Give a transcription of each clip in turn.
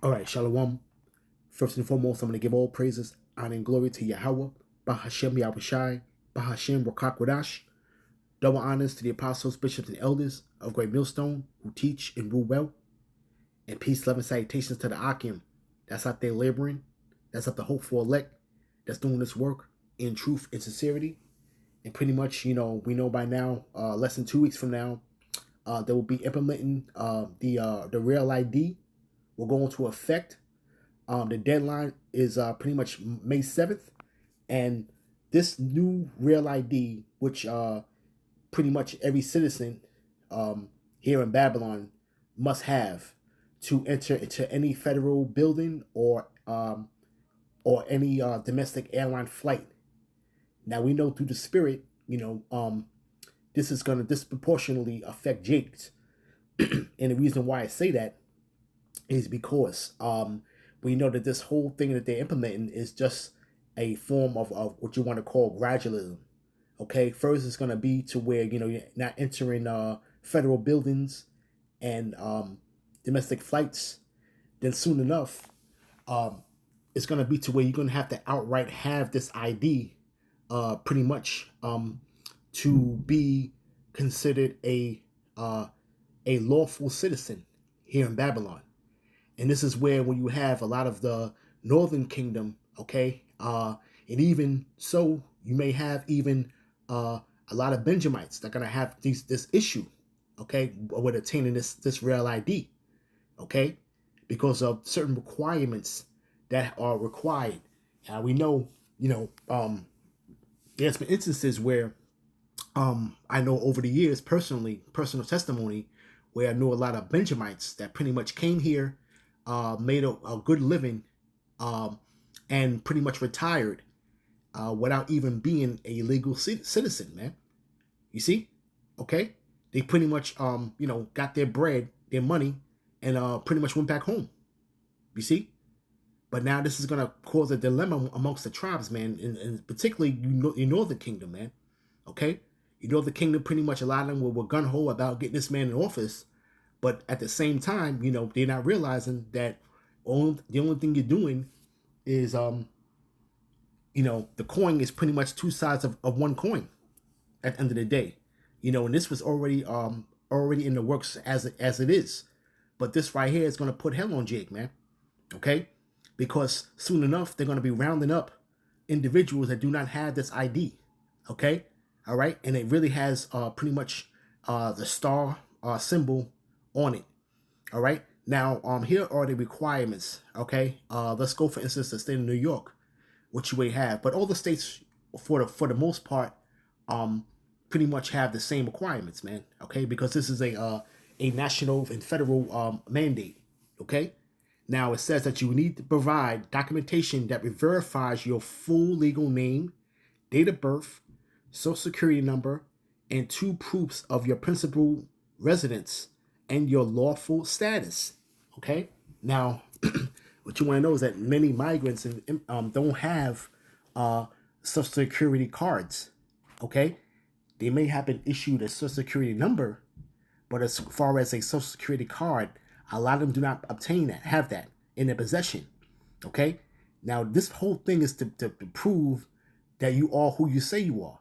All right, Shalom. First and foremost, I'm going to give all praises, honor, and glory to Yahweh, Bahashem Yahushai, Bahashem Rakakwadash. Double honors to the apostles, bishops, and elders of Great Millstone who teach and rule well. And peace, love, and salutations to the Akim that's out there laboring, that's up the hopeful elect, that's doing this work in truth and sincerity. And pretty much, we know by now, less than 2 weeks from now, they will be implementing the Real ID will go into effect. The deadline is pretty much May 7th. And this new Real ID, which pretty much every citizen here in Babylon must have to enter into any federal building or any domestic airline flight. Now we know through the spirit, this is going to disproportionately affect Jakes. And the reason why I say that is because we know that this whole thing that they're implementing is just a form of what you want to call gradualism. Okay, first it's going to be to where you're not entering federal buildings and domestic flights. Then soon enough, it's going to be to where you're going to have to outright have this ID, pretty much to be considered a lawful citizen here in Babylon. And this is where when you have a lot of the northern kingdom, okay, and even so, you may have even a lot of Benjamites that are gonna have this issue, okay, with attaining this real ID, okay, because of certain requirements that are required. Now we know, there's been instances where I know over the years, personal testimony, where I knew a lot of Benjamites that pretty much came here, made a good living, and pretty much retired without even being a legal citizen, man. You see? Okay? They pretty much, got their bread, their money, and pretty much went back home. You see? But now this is going to cause a dilemma amongst the tribes, man, and particularly your northern kingdom, man. Okay? You know the kingdom pretty much a lot of them were gun-ho about getting this man in office. But at the same time, they're not realizing that the only thing you're doing is, the coin is pretty much two sides of one coin at the end of the day. And this was already in the works as it is. But this right here is going to put hell on Jake, man. Okay? Because soon enough, they're going to be rounding up individuals that do not have this ID. Okay? All right? And it really has pretty much the star symbol on it. All right. Now, here are the requirements. Okay. Let's go for instance the state of New York, which you may have, but all the states for the most part, pretty much have the same requirements, man. Okay, because this is a national and federal mandate. Okay. Now it says that you need to provide documentation that verifies your full legal name, date of birth, social security number, and two proofs of your principal residence and your lawful status. Okay. Now, what you want to know is that many migrants don't have social security cards. Okay. They may have been issued a social security number, but as far as a social security card, a lot of them do not have that in their possession. Okay. Now, this whole thing is to prove that you are who you say you are.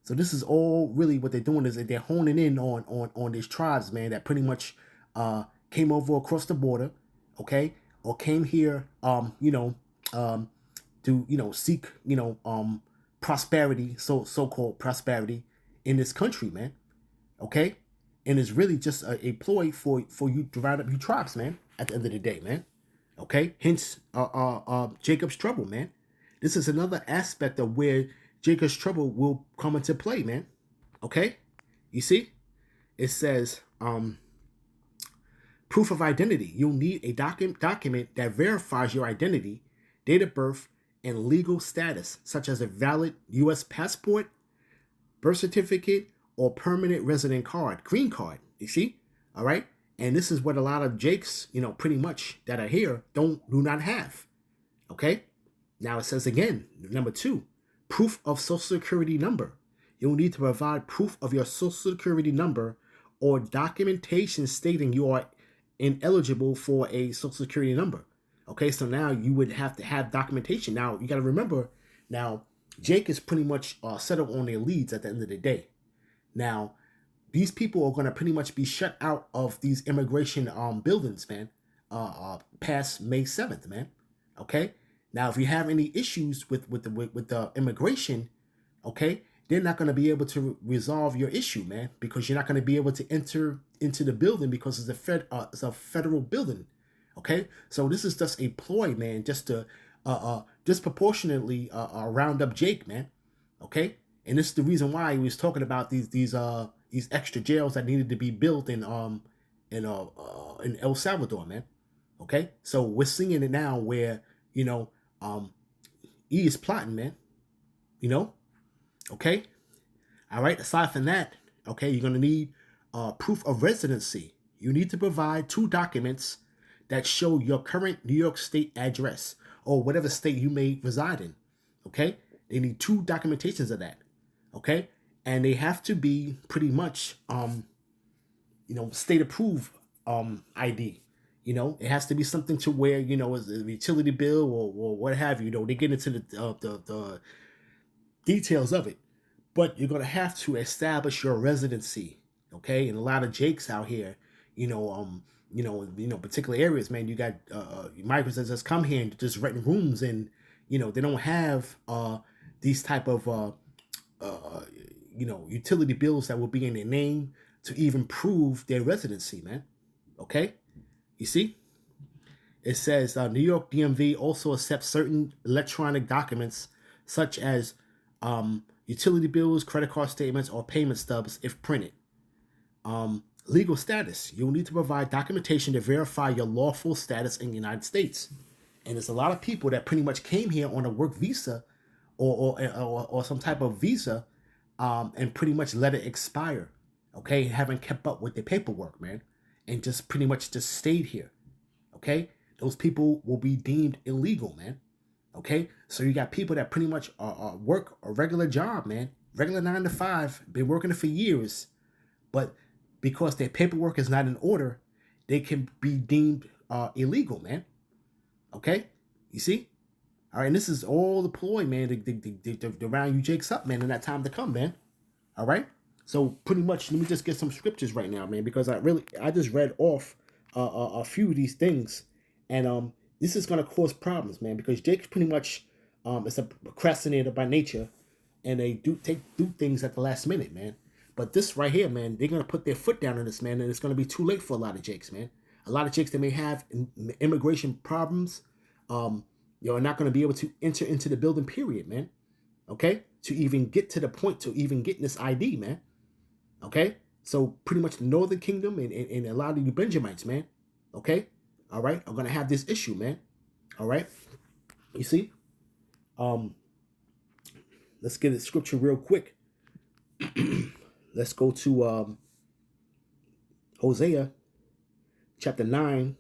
So this is all really what they're doing is that they're honing in on these tribes, man, that pretty much came over across the border, okay, or came here, to seek prosperity, so-called prosperity in this country, man, okay, and it's really just a ploy for you to round up your tribes, man. At the end of the day, man, okay. Hence, Jacob's trouble, man. This is another aspect of where Jacob's trouble will come into play, man. Okay? You see? It says, proof of identity. You'll need a document that verifies your identity, date of birth, and legal status, such as a valid U.S. passport, birth certificate, or permanent resident card, green card. You see? All right? And this is what a lot of Jakes, pretty much that are here do not have. Okay? Now it says again, number 2, proof of social security number. You'll need to provide proof of your social security number or documentation stating you are ineligible for a social security number. Okay, so now you would have to have documentation. Now you got to remember, now Jake is pretty much settled on their leads at the end of the day. Now these people are going to pretty much be shut out of these immigration buildings, man, past May 7th, man. Okay. Now, if you have any issues with the immigration, okay, they're not going to be able to resolve your issue, man, because you're not going to be able to enter into the building because it's a federal building. Okay, so this is just a ploy, man, just to disproportionately round up Jake, man. Okay, and this is the reason why he was talking about these extra jails that needed to be built in El Salvador, man. Okay, so we're seeing it now where he is plotting, man. You know, okay. All right. Aside from that, okay, you're gonna need proof of residency. You need to provide 2 documents that show your current New York State address or whatever state you may reside in. Okay, they need 2 documentations of that. Okay, and they have to be pretty much state approved ID. It has to be something to where is a utility bill or what have you. They get into the details of it, but you're gonna have to establish your residency. Okay, and a lot of Jakes out here, particular areas, man. You got migrants that just come here and just renting rooms, and they don't have these type of utility bills that will be in their name to even prove their residency, man. Okay, you see, it says New York DMV also accepts certain electronic documents such as utility bills, credit card statements, or payment stubs if printed. Legal status. You'll need to provide documentation to verify your lawful status in the United States. And there's a lot of people that pretty much came here on a work visa or some type of visa and pretty much let it expire. Okay, haven't kept up with their paperwork, man, and just pretty much just stayed here. Okay, those people will be deemed illegal, man. Okay, so you got people that pretty much work a regular job, man, regular 9 to 5, been working it for years, but because their paperwork is not in order, they can be deemed illegal, man. Okay, you see? All right, and this is all the ploy, man, to round you Jakes up, man, in that time to come, man. All right, so pretty much, let me just get some scriptures right now, man, because I just read off a few of these things, and this is gonna cause problems, man, because Jake's pretty much is a procrastinator by nature, and they do things at the last minute, man. But this right here, man, they're gonna put their foot down on this, man, and it's gonna be too late for a lot of Jakes, man. A lot of Jakes that may have immigration problems, are not gonna be able to enter into the building, period, man. Okay, to even get to the point to even getting this ID, man. Okay, so pretty much the Northern Kingdom and a lot of you Benjamites, man. Okay, all right, are gonna have this issue, man. All right, you see, let's get a scripture real quick. Let's go to Hosea chapter 9,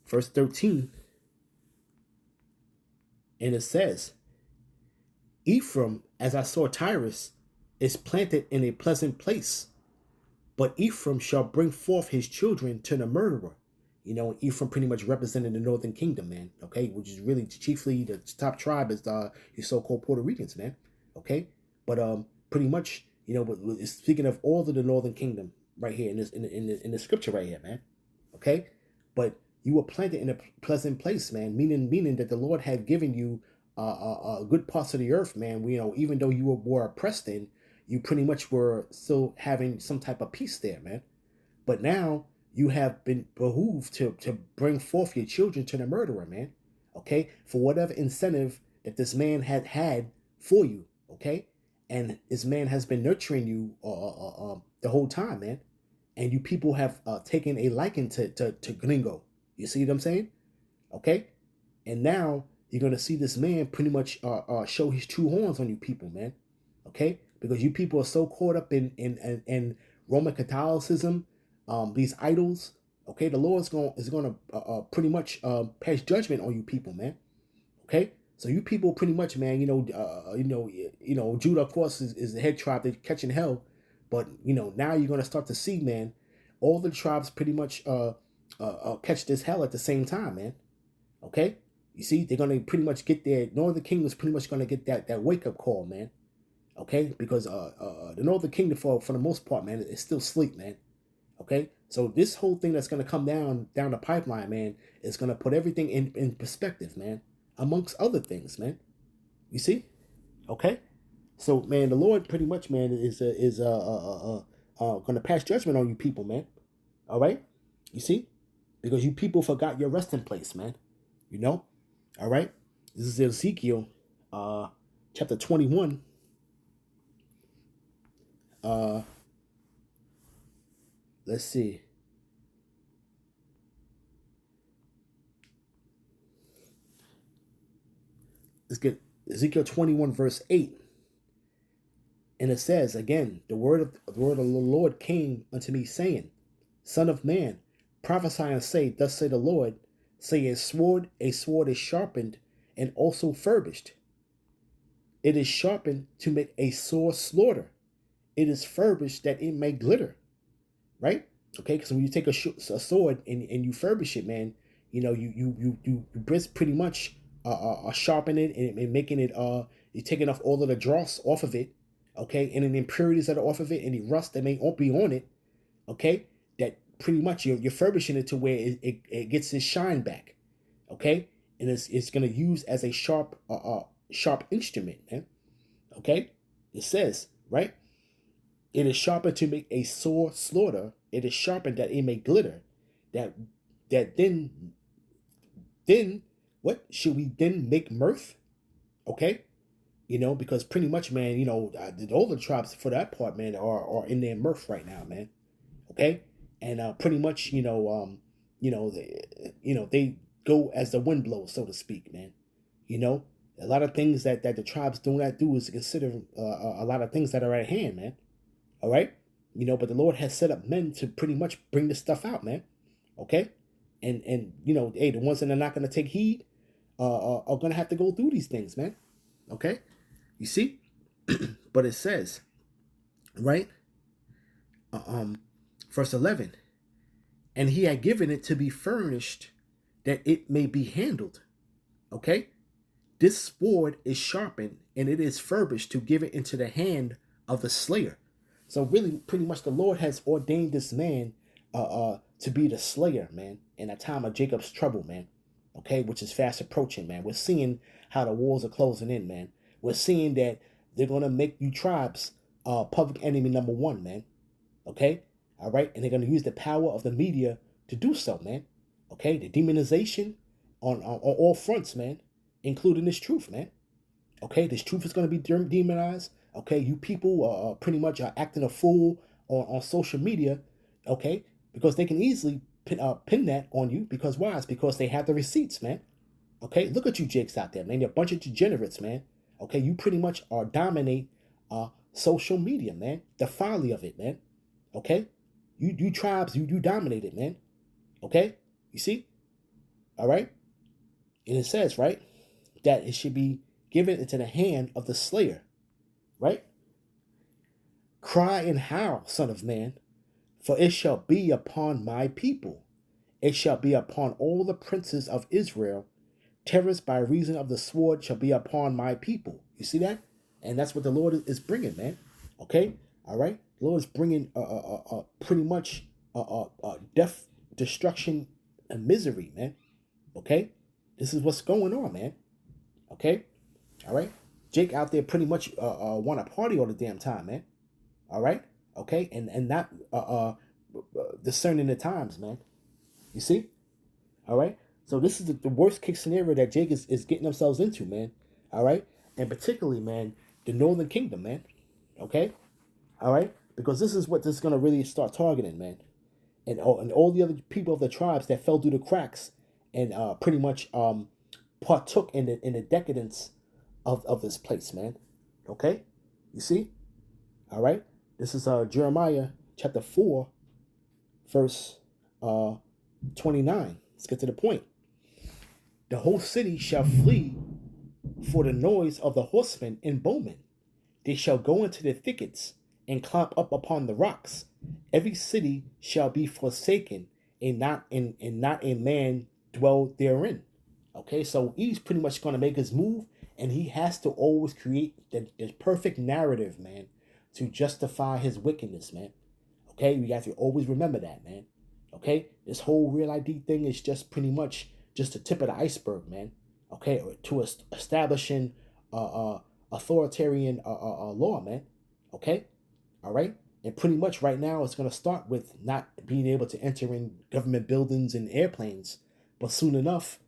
verse 13. And it says, Ephraim, as I saw Tyrus, is planted in a pleasant place, but Ephraim shall bring forth his children to the murderer. Ephraim pretty much represented the Northern Kingdom, man. Okay, which is really chiefly the top tribe is the so-called Puerto Ricans, man. Okay, but pretty much, but speaking of all of the Northern Kingdom right here in the scripture right here, man. Okay, but you were planted in a pleasant place, man. Meaning that the Lord had given you good parts of the earth, man. Even though you were oppressed in, you pretty much were still having some type of peace there, man. But now you have been behooved to bring forth your children to the murderer, man. Okay, for whatever incentive that this man had for you. Okay, and this man has been nurturing you the whole time, man. And you people have taken a liking to Gringo. You see what I'm saying? Okay, and now you're gonna see this man pretty much show his true horns on you people, man. Okay, because you people are so caught up in Roman Catholicism, these idols. Okay, the Lord is gonna pretty much pass judgment on you people, man. Okay, so you people pretty much, man. Judah, of course, is the head tribe that's catching hell, but now you're gonna start to see, man, all the tribes pretty much catch this hell at the same time, man. Okay, you see, they're gonna pretty much get their Northern Kingdom is pretty much gonna get that wake up call, man. Okay, because the Northern Kingdom for the most part, man, is still asleep, man. Okay, so this whole thing that's gonna come down the pipeline, man, is gonna put everything in perspective, man. Amongst other things, man. You see, okay. So, man, the Lord pretty much, man, is gonna pass judgment on you people, man. All right, you see, because you people forgot your resting place, man. You know, all right. This is Ezekiel, chapter 21. Let's see. Let's get Ezekiel 21, verse 8. And it says again, the word of the Lord came unto me, saying, Son of man, prophesy and say, Thus say the Lord, say a sword is sharpened and also furbished. It is sharpened to make a sore slaughter. It is furbished that it may glitter. Right? Okay, because when you take a sword and you furbish it, man, you know, you pretty much sharpen it and making it, you're taking off all of the dross off of it, okay, and the impurities that are off of it and the rust that may be on it, okay, that pretty much you're furbishing it to where it gets its shine back, okay, and it's going to use as a sharp instrument, man, okay, it says, right? It is sharpened to make a sore slaughter. It is sharpened that it may glitter. That then what should we then make mirth? Okay, you know, because pretty much, man, you know, all the tribes for that part, man, are in their mirth right now, man. Okay, and pretty much, they go as the wind blows, so to speak, man. You know, a lot of things that the tribes do not do is consider a lot of things that are at hand, man. All right, you know, but the Lord has set up men to pretty much bring this stuff out, man. Okay, and you know, hey, the ones that are not going to take heed are going to have to go through these things, man. Okay, you see, but it says, right, verse 11, and he had given it to be furnished that it may be handled. Okay, this sword is sharpened and it is furbished to give it into the hand of the slayer. So really, pretty much, the Lord has ordained this man to be the slayer, man, in a time of Jacob's trouble, man. Okay, which is fast approaching, man. We're seeing how the wars are closing in, man. We're seeing that they're gonna make you tribes public enemy number one, man. Okay, all right, and they're gonna use the power of the media to do so, man. Okay, the demonization on all fronts, man, including this truth, man. Okay, this truth is going to be demonized. Okay, you people are pretty much acting a fool on social media. Okay, because they can easily pin that on you. Because why? It's because they have the receipts, man. Okay, look at you jakes out there, man. You're a bunch of degenerates, man. Okay, you pretty much are dominate social media, man. The folly of it, man. Okay, you tribes, you dominate it, man. Okay, you see? All right, and it says, right, that it should be given into the hand of the slayer, right? Cry and howl, son of man, for it shall be upon my people. It shall be upon all the princes of Israel. Terrors by reason of the sword shall be upon my people. You see that? And that's what the Lord is bringing, man. Okay? All right? The Lord is bringing pretty much death, destruction, and misery, man. Okay? This is what's going on, man. Okay? All right? Jake out there pretty much want to party all the damn time, man. All right? Okay? And not discerning the times, man. You see? All right? So this is the worst case scenario that Jake is getting themselves into, man. All right? And particularly, man, the Northern Kingdom, man. Okay? All right? Because this is what this is going to really start targeting, man. And all the other people of the tribes that fell through the cracks and pretty much partook in the decadence of this place, man. Okay? You see? All right? This is Jeremiah chapter 4, verse 29. Let's get to the point. The whole city shall flee for the noise of the horsemen and bowmen. They shall go into the thickets and climb up upon the rocks. Every city shall be forsaken, and not a man dwell therein. Okay, so he's pretty much going to make his move, and he has to always create the perfect narrative, man, to justify his wickedness, man. Okay, we got to always remember that, man. Okay, this whole real ID thing is just pretty much just the tip of the iceberg, man. Okay, to establishing authoritarian law, man. Okay, all right, and pretty much right now it's going to start with not being able to enter in government buildings and airplanes, but soon enough,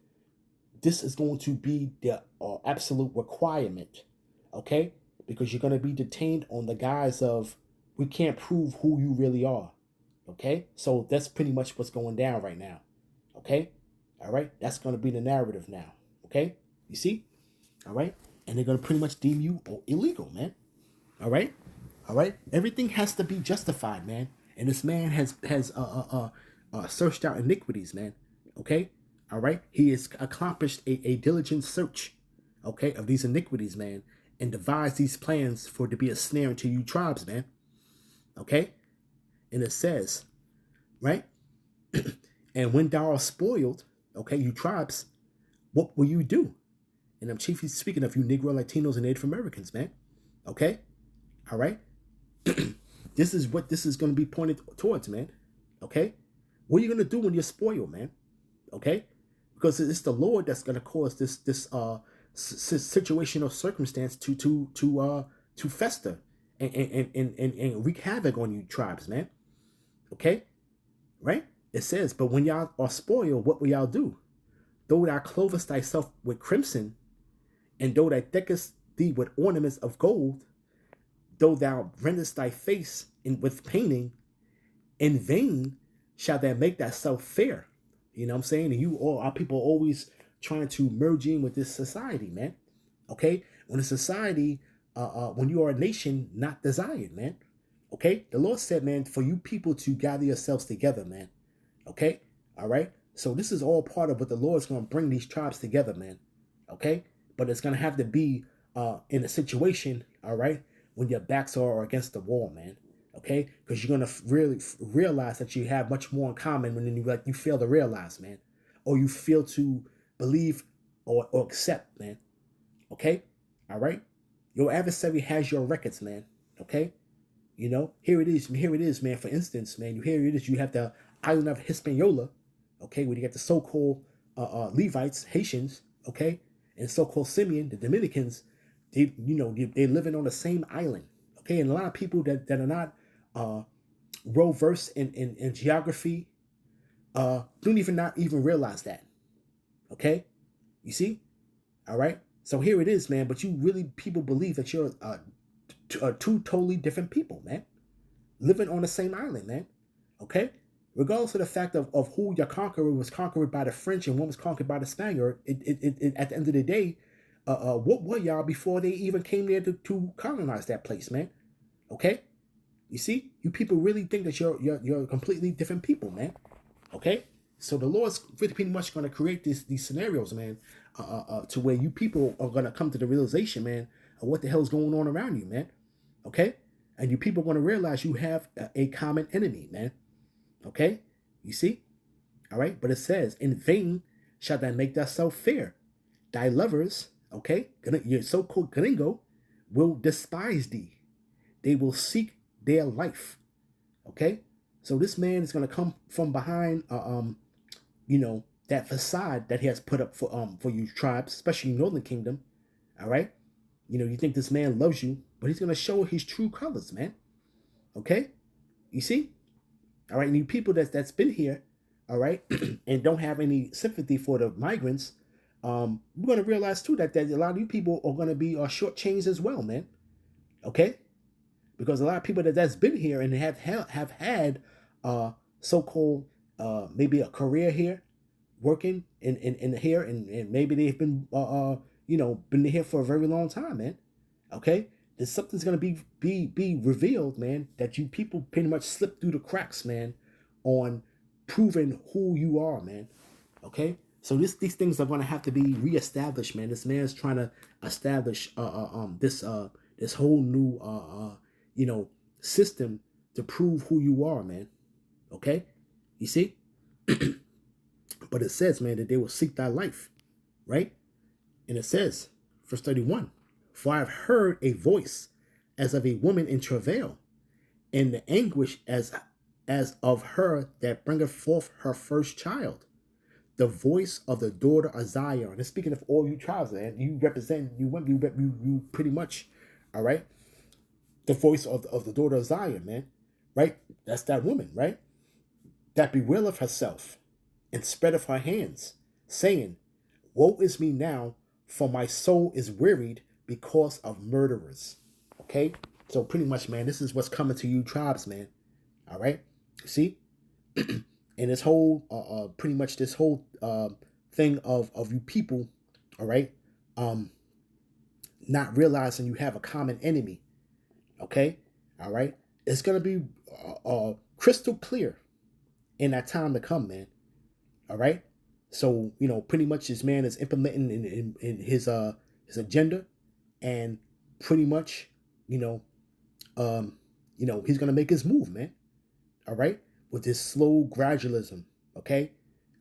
this is going to be the absolute requirement. Okay, because you're going to be detained on the guise of we can't prove who you really are. Okay, so that's pretty much what's going down right now. Okay, all right, that's going to be the narrative now. Okay, you see, all right, and they're going to pretty much deem you illegal, man. All right, all right, everything has to be justified, man. And this man has searched out iniquities, man. Okay, all right, he has accomplished a diligent search, okay, of these iniquities, man, and devised these plans for it to be a snare into you tribes, man. Okay, and it says, right? And when thou art spoiled, okay, you tribes, what will you do? And I'm chiefly speaking of you Negro, Latinos, and Native Americans, man. Okay, all right. This is what this is going to be pointed towards, man. Okay, what are you going to do when you're spoiled, man? Okay, because it's the Lord that's going to cause this situational circumstance to fester and wreak havoc on you tribes, man. Okay, right? It says, but when y'all are spoiled, what will y'all do? Though thou clothest thyself with crimson, and though thou deckest thee with ornaments of gold, though thou rendest thy face with painting, in vain shall thou make thyself fair. You know what I'm saying? And you all, our people, always trying to merge in with this society, man. Okay, when a society, when you are a nation not desired, man. Okay, the Lord said, man, for you people to gather yourselves together, man. Okay, all right. So this is all part of what the Lord's going to bring these tribes together, man. Okay, but it's going to have to be in a situation, all right, when your backs are against the wall, man. Okay, because you're gonna really realize that you have much more in common when you fail to realize, man, or you fail to believe or accept, man. Okay, all right. Your adversary has your records, man. Okay, you know, here it is, man. For instance, man, here it is. You have the island of Hispaniola, okay, where you got the so-called Levites, Haitians, okay, and so-called Simeon, the Dominicans. They're living on the same island, okay, and a lot of people that are not well versed in geography don't even realize that, okay. You see, all right. So here it is, man. But you really people believe that you're two totally different people, man, living on the same island, man. Okay? Regardless of the fact of who your conqueror was conquered by the French and one was conquered by the Spaniard, at the end of the day, what were y'all before they even came there to colonize that place, man? Okay? You see? You people really think that you're completely different people, man. Okay? So the Lord's pretty much going to create these scenarios, man, to where you people are going to come to the realization, man, of what the hell is going on around you, man. Okay? And you people are going to realize you have a common enemy, man. Okay? You see? All right? But it says, in vain shalt thou make thyself fair. Thy lovers, okay, your so-called gringo, will despise thee. They will seek their life. Okay? So this man is going to come from behind, that facade that he has put up for you tribes, especially Northern Kingdom. All right? You think this man loves you, but he's going to show his true colors, man. Okay? You see? All right, and you people that's been here, all right, and don't have any sympathy for the migrants, we're gonna realize too that a lot of you people are gonna be shortchanged as well, man. Okay, because a lot of people that's been here and have had so-called maybe a career here, working in here, and maybe they've been been here for a very long time, man. Okay, there's something's gonna be revealed, man, that you people pretty much slip through the cracks, man, on proving who you are, man. Okay, so these things are gonna have to be reestablished, man. This man's trying to establish this whole new system to prove who you are, man. Okay, you see. But it says, man, that they will seek thy life, right? And it says, verse 31, for I have heard a voice as of a woman in travail, and the anguish as of her that bringeth forth her first child. The voice of the daughter of Zion. And speaking of all you tribes, man, you represent, you pretty much, all right? The voice of the daughter of Zion, man, right? That's that woman, right? That bewaileth herself and spreadeth her hands, saying, woe is me now, for my soul is wearied because of murderers. Okay? So pretty much, man, this is what's coming to you tribes, man. All right? See? And this whole, pretty much this whole thing of you people, all right, not realizing you have a common enemy, okay? All right? It's going to be crystal clear in that time to come, man. All right? So, pretty much this man is implementing in his agenda, and pretty much, he's gonna make his move, man. All right, with this slow gradualism, okay,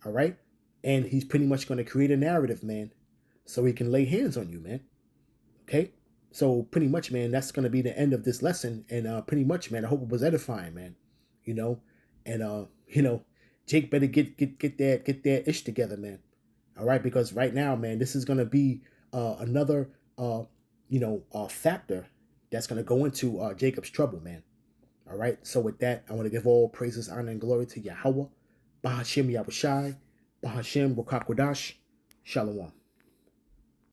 all right, and he's pretty much gonna create a narrative, man, so he can lay hands on you, man. Okay, so pretty much, man, that's gonna be the end of this lesson, and pretty much, man, I hope it was edifying, man. And Jake better get that ish together, man. All right, because right now, man, this is gonna be another factor that's gonna go into Jacob's trouble, man. All right. So with that, I want to give all praises, honor, and glory to Yahweh, Bahashem Yahushai, Bahashem Rakakwadash, Shalom.